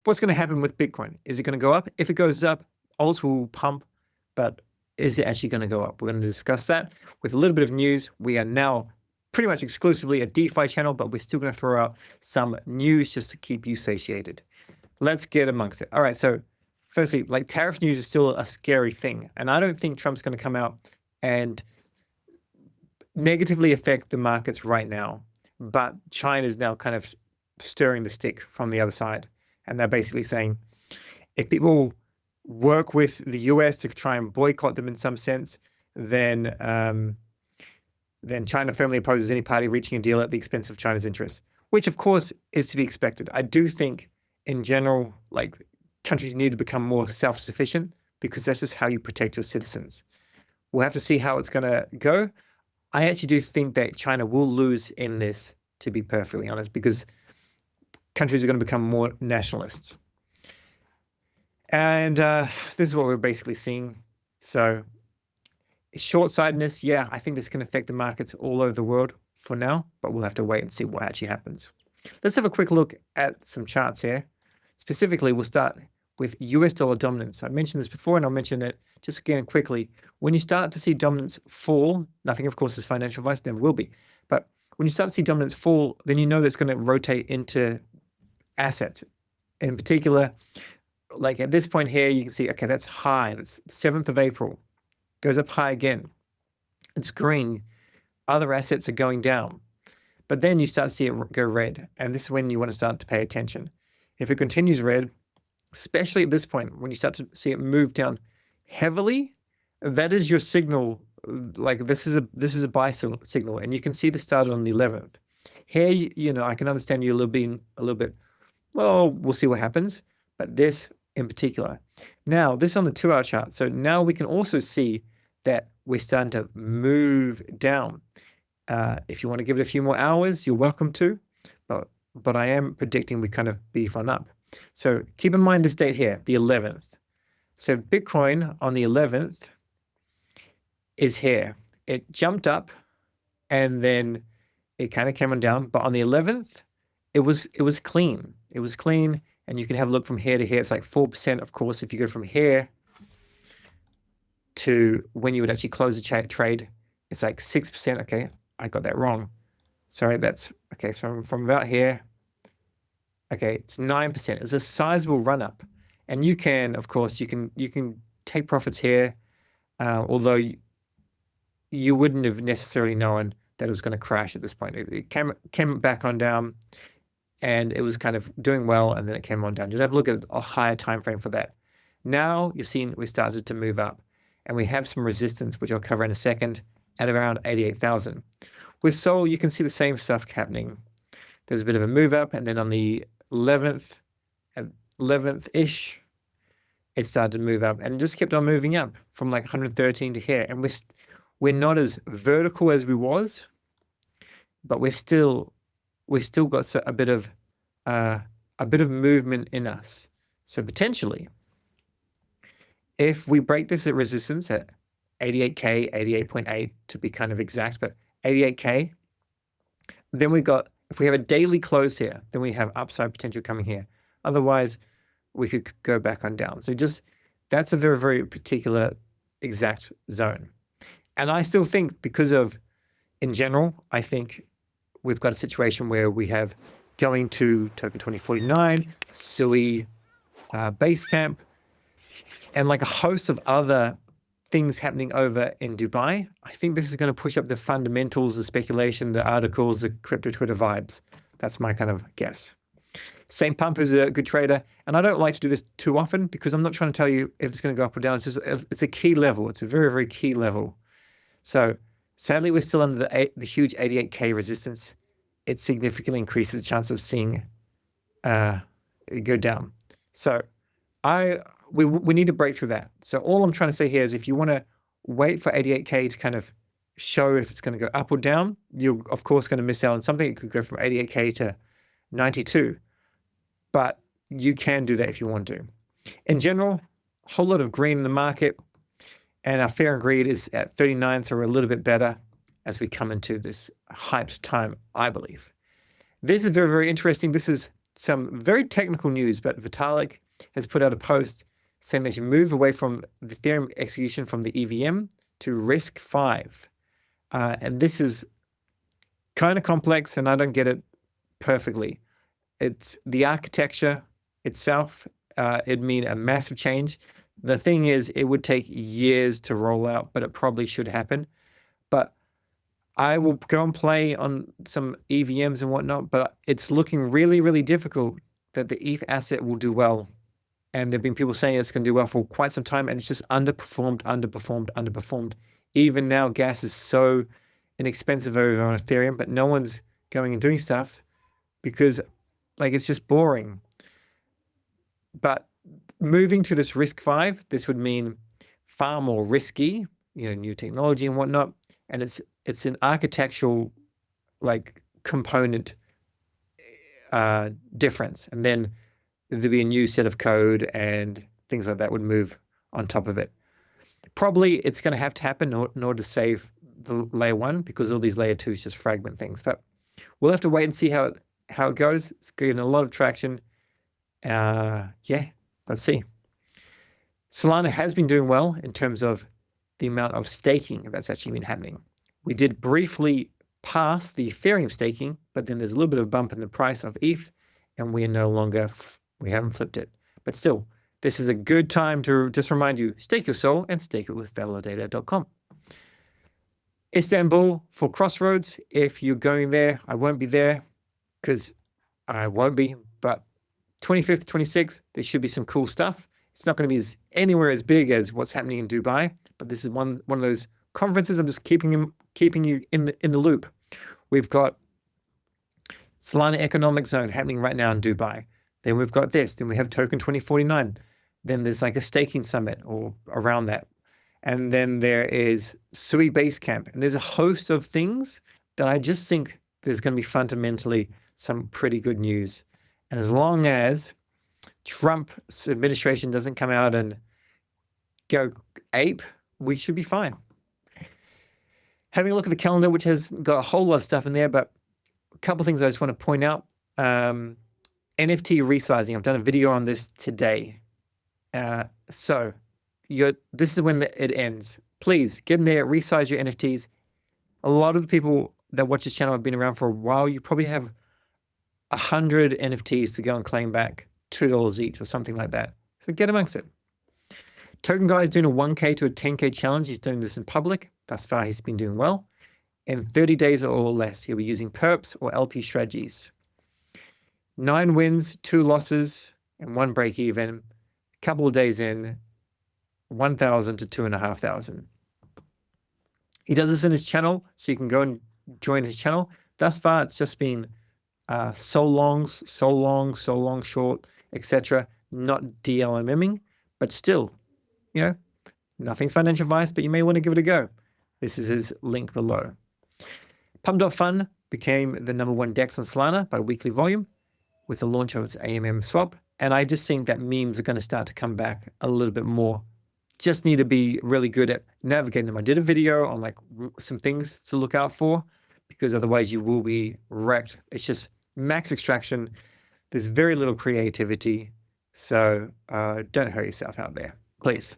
what's going to happen with Bitcoin? Is it going to go up? If it goes up, alts will pump, but is it actually going to go up? We're going to discuss that with a little bit of news. We are now pretty much exclusively a DeFi channel, but we're still going to throw out some news just to keep you satiated. Let's get amongst it. All right, so firstly, like tariff news is still a scary thing, and I don't think Trump's going to come out and negatively affect the markets right now, but China is now kind of stirring the stick from the other side. And they're basically saying, if people work with the US to try and boycott them in some sense, then China firmly opposes any party reaching a deal at the expense of China's interests, which of course is to be expected. I do think in general, like countries need to become more self-sufficient because that's just how you protect your citizens. We'll have to see how it's going to go. I actually do think that China will lose in this, to be perfectly honest, because countries are going to become more nationalists. And this is what we're basically seeing. So short-sightedness, yeah, I think this can affect the markets all over the world for now, but we'll have to wait and see what actually happens. Let's have a quick look at some charts here. Specifically, we'll start with US dollar dominance. I mentioned this before, and I'll mention it just again quickly. When you start to see dominance fall, nothing, of course, is financial advice, never will be. But when you start to see dominance fall, then you know that's going to rotate into assets. In particular, like at this point here, you can see, okay, that's high. That's 7th of April. Goes up high again. It's green. Other assets are going down. But then you start to see it go red. And this is when you want to start to pay attention. If it continues red, especially at this point, when you start to see it move down heavily, that is your signal. Like this is a buy signal, and you can see this started on the 11th. Here, you know, I can understand you a little bit. Well, we'll see what happens. But this in particular, now this on the 2-hour chart. So now we can also see that we're starting to move down. If you want to give it a few more hours, you're welcome to. But I am predicting we kind of beef on up. So keep in mind this date here, the 11th. So Bitcoin on the 11th is here. It jumped up and then it kind of came on down. But on the 11th, it was clean. It was clean. And you can have a look from here to here. It's like 4%, of course. If you go from here to when you would actually close a trade, it's like 6%. Okay, I got that wrong. Sorry, that's okay. So from about here, okay, it's 9%. It's a sizable run up, and you can, of course, you can take profits here, although you wouldn't have necessarily known that it was going to crash at this point. It came back on down, and it was kind of doing well, and then it came on down. You'd have to look at a higher time frame for that. Now you're seeing we started to move up, and we have some resistance, which I'll cover in a second, at around 88,000. With Sol, you can see the same stuff happening. There's a bit of a move up, and then on the 11th-ish, it started to move up, and it just kept on moving up from like 113 to here. And we're not as vertical as we was, but we still got a bit of movement in us. So potentially, if we break this at resistance at 88K, 88.8 to be kind of exact, but 88K, then if we have a daily close here, then we have upside potential coming here. Otherwise, we could go back on down. So that's a very, very particular exact zone. And I still think in general, I think we've got a situation where we have going to token 2049, SUI, Basecamp, and like a host of other things happening over in Dubai. I think this is going to push up the fundamentals, the speculation, the articles, the crypto Twitter vibes. That's my kind of guess. Same Pump is a good trader, and I don't like to do this too often because I'm not trying to tell you if it's going to go up or down. It's a key level. It's a very, very key level. So sadly, we're still under the huge 88K resistance. It significantly increases the chance of seeing it go down. So we need to break through that. So all I'm trying to say here is if you want to wait for 88K to kind of show if it's going to go up or down, you're of course going to miss out on something. It could go from 88K to 92, but you can do that if you want to. In general, a whole lot of green in the market, and our fear and greed is at 39, so we're a little bit better as we come into this hyped time, I believe. This is very, very interesting. This is some very technical news, but Vitalik has put out a post saying they should move away from the Ethereum execution from the EVM to RISC-V. And this is kind of complex, and I don't get it perfectly. It's the architecture itself. It'd mean a massive change. The thing is, it would take years to roll out, but it probably should happen. But I will go and play on some EVMs and whatnot, but it's looking really, really difficult that the ETH asset will do well. And there have been people saying it's going to do well for quite some time, and it's just underperformed. Even now, gas is so inexpensive over on Ethereum, but no one's going and doing stuff because, like, it's just boring. But moving to this RISC-V, this would mean far more risky, new technology and whatnot. And it's an architectural, like, component difference. And then there'd be a new set of code and things like that would move on top of it. Probably it's going to have to happen in order to save the layer 1, because all these layer 2s just fragment things. But we'll have to wait and see how it goes. It's getting a lot of traction. Yeah, let's see. Solana has been doing well in terms of the amount of staking that's actually been happening. We did briefly pass the Ethereum staking, but then there's a little bit of a bump in the price of ETH, and we are no longer, we haven't flipped it. But still, this is a good time to just remind you, stake your soul and stake it with validator.com. Istanbul for Crossroads. If you're going there, I won't be there because I won't be, but 25th, 26th, there should be some cool stuff. It's not going to be anywhere as big as what's happening in Dubai, but this is one of those conferences. I'm just keeping you in the loop. We've got Solana Economic Zone happening right now in Dubai. Then we've got this. Then we have Token 2049. Then there's like a staking summit or around that. And then there is Sui Basecamp. And there's a host of things that I just think there's going to be fundamentally some pretty good news. And as long as Trump's administration doesn't come out and go ape, we should be fine. Having a look at the calendar, which has got a whole lot of stuff in there, but a couple of things I just want to point out. NFT resizing. I've done a video on this today. So this is when it ends. Please get in there, resize your NFTs. A lot of the people that watch this channel have been around for a while. You probably have 100 NFTs to go and claim back $2 each or something like that. So get amongst it. Token Guy is doing a 1K to a 10K challenge. He's doing this in public. Thus far, he's been doing well. In 30 days or less, he'll be using perps or LP strategies. 9 wins, 2 losses, and 1 break even. A couple of days in, 1,000 to 2,500. He does this in his channel, so you can go and join his channel. Thus far, it's just been so long, short, etc. Not DLMMing, but still, nothing's financial advice, but you may want to give it a go. This is his link below. PumpDotFun became the #1 DEX on Solana by weekly volume with the launch of its AMM swap. And I just think that memes are going to start to come back a little bit more. Just need to be really good at navigating them. I did a video on like some things to look out for, because otherwise you will be wrecked. It's just max extraction. There's very little creativity. So don't hurt yourself out there, please.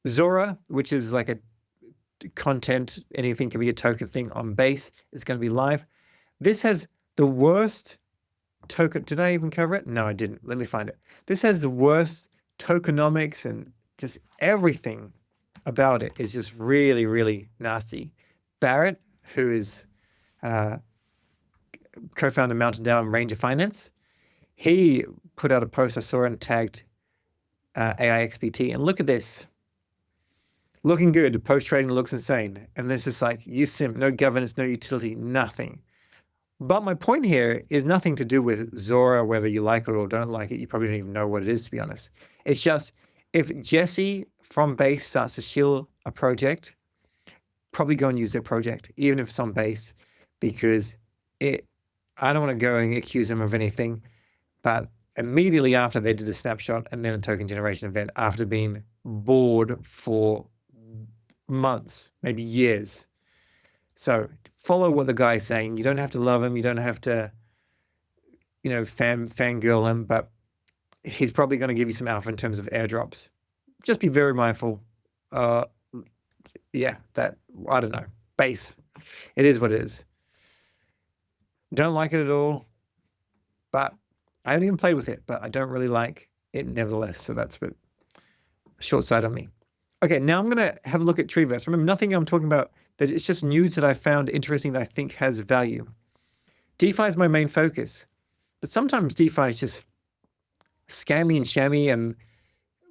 Zora, which is like a content, anything can be a token thing on Base, is going to be live. This has the worst token. Did I even cover it? No, I didn't. Let me find it. This has the worst tokenomics, and just everything about it is just really, really nasty. Barrett, who is co-founder Mountain Down Ranger Finance, he put out a post I saw and tagged AIXPT. And look at this. Looking good. Post-trading looks insane. And this is like, you simp, no governance, no utility, nothing. But my point here is nothing to do with Zora, whether you like it or don't like it. You probably don't even know what it is, to be honest. It's just, if Jesse from Base starts to shield a project, probably go and use their project, even if it's on Base, because I don't want to go and accuse them of anything, but immediately after they did a snapshot and then a token generation event, after being bored for months, maybe years. So follow what the guy's saying. You don't have to love him. You don't have to, fangirl him, but he's probably going to give you some alpha in terms of airdrops. Just be very mindful. Yeah, that, I don't know, base. It is what it is. Don't like it at all, but I haven't even played with it, but I don't really like it nevertheless. So that's a bit short side on me. Okay, now I'm going to have a look at Treeverse. Remember, nothing I'm talking about, that it's just news that I found interesting that I think has value. DeFi is my main focus, but sometimes DeFi is just scammy and shammy, and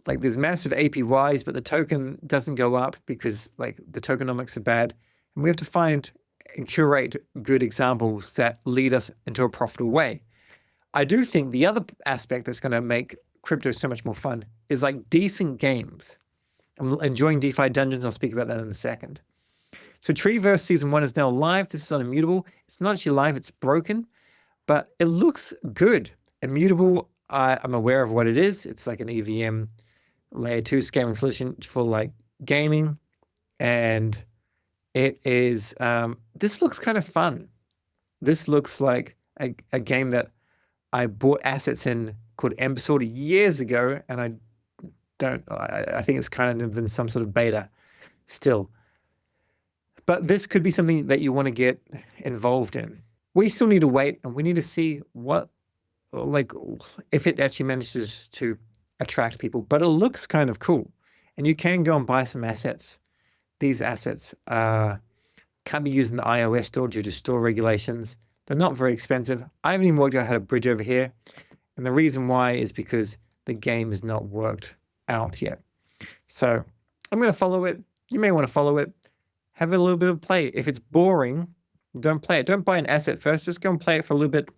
like there's massive APYs, but the token doesn't go up because like the tokenomics are bad. And we have to find and curate good examples that lead us into a profitable way. I do think the other aspect that's going to make crypto so much more fun is like decent games. I'm enjoying DeFi Dungeons. I'll speak about that in a second. So Treeverse Season 1 is now live. This is on Immutable. It's not actually live, it's broken, but it looks good. Immutable, I'm aware of what it is. It's like an EVM layer 2 scaling solution for like gaming. And it is, this looks kind of fun. This looks like a game that I bought assets in called Embassorted years ago, and I think it's kind of in some sort of beta still. But this could be something that you want to get involved in. We still need to wait, and we need to see what, like, if it actually manages to attract people. But it looks kind of cool, and you can go and buy some assets. These assets can't be used in the iOS store due to store regulations. They're not very expensive. I haven't even worked out how to bridge over here, and the reason why is because the game has not worked out yet. So I'm going to follow it. You may want to follow it. Have a little bit of play. If it's boring, don't play it. Don't buy an asset first. Just go and play it for a little bit.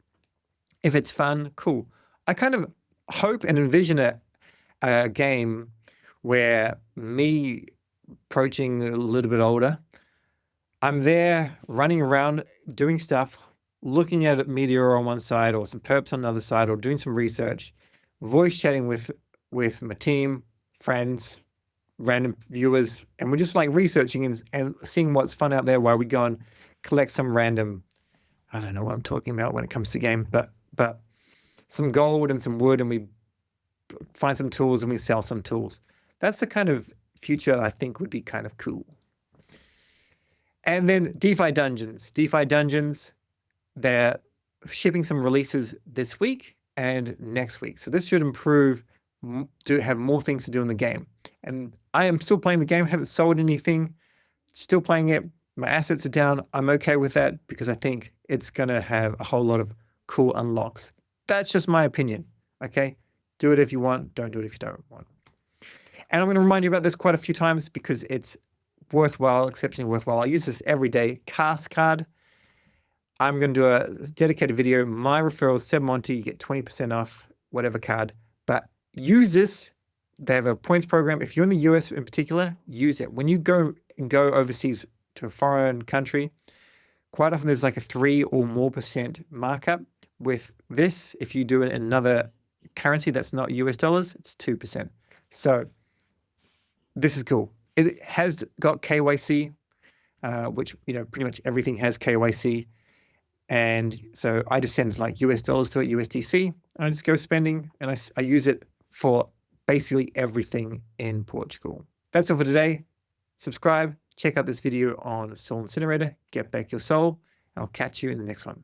If it's fun, cool. I kind of hope and envision a game where me approaching a little bit older, I'm there running around doing stuff, looking at Meteor on one side or some perps on the other side, or doing some research, voice chatting with my team, friends, random viewers, and we're just like researching and seeing what's fun out there while we go and collect some random, I don't know what I'm talking about when it comes to game, but some gold and some wood, and we find some tools and we sell some tools. That's the kind of future I think would be kind of cool. And then DeFi Dungeons. DeFi Dungeons, they're shipping some releases this week and next week. So this should improve, to have more things to do in the game. And I am still playing the game, haven't sold anything, still playing it. My assets are down. I'm okay with that because I think it's going to have a whole lot of cool unlocks. That's just my opinion, okay? Do it if you want, don't do it if you don't want. And I'm going to remind you about this quite a few times because it's worthwhile, exceptionally worthwhile. I use this every day. Cast card. I'm going to do a dedicated video. My referral, Seb Monty, you get 20% off whatever card. But use this. They have a points program. If you're in the US in particular, use it. When you go overseas to a foreign country, quite often there's like a 3 or more % markup. With this, if you do it in another currency that's not US dollars, it's 2%. So this is cool. It has got KYC, which, pretty much everything has KYC. And so I just send like US dollars to it, USDC, and I just go spending, and I use it for basically everything in Portugal. That's all for today. Subscribe, check out this video on Soul Incinerator, get back your soul. I'll catch you in the next one.